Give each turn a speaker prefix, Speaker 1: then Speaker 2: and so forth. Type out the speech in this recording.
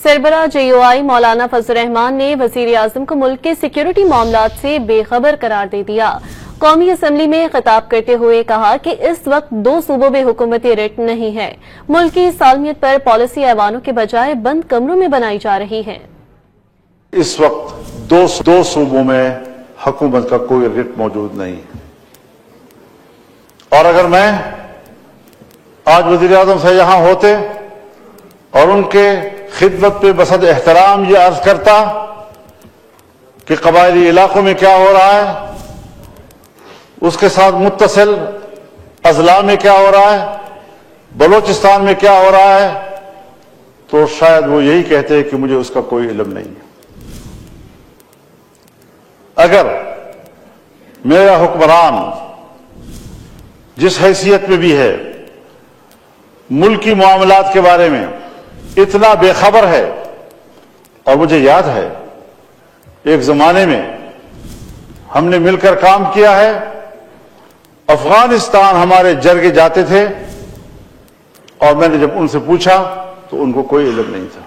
Speaker 1: सरबराह JOI मौलाना फजल रहमान ने वजीर आजम को मुल्क के सिक्योरिटी मामलात से बेखबर करार दे दिया। कौमी असम्बली में खिताब करते हुए कहा कि इस वक्त 2 सूबों में हुकूमती रिट नहीं है। मुल्क की सालमियत पर पॉलिसी ऐवानों के बजाय बंद कमरों में बनाई जा रही है।
Speaker 2: इस वक्त दो सूबों में हुकूमत का कोई रिट मौजूद नहीं है। और अगर मैं आज वजीर आजम से यहां होते और उनके खिदमत पे बसद एहतराम ये अर्ज करता कि कबायली इलाकों में क्या हो रहा है, उसके साथ मुत्तसिल अजला में क्या हो रहा है, बलोचिस्तान में क्या हो रहा है, तो शायद वो यही कहते कि मुझे उसका कोई इल्म नहीं है। अगर मेरा हुक्मरान जिस हैसियत में भी है मुल्की मामलात के बारे में इतना बेखबर है, और मुझे याद है एक जमाने में हमने मिलकर काम किया है, अफगानिस्तान हमारे जरगे जाते थे और मैंने जब उनसे पूछा तो उनको कोई इल्म नहीं था।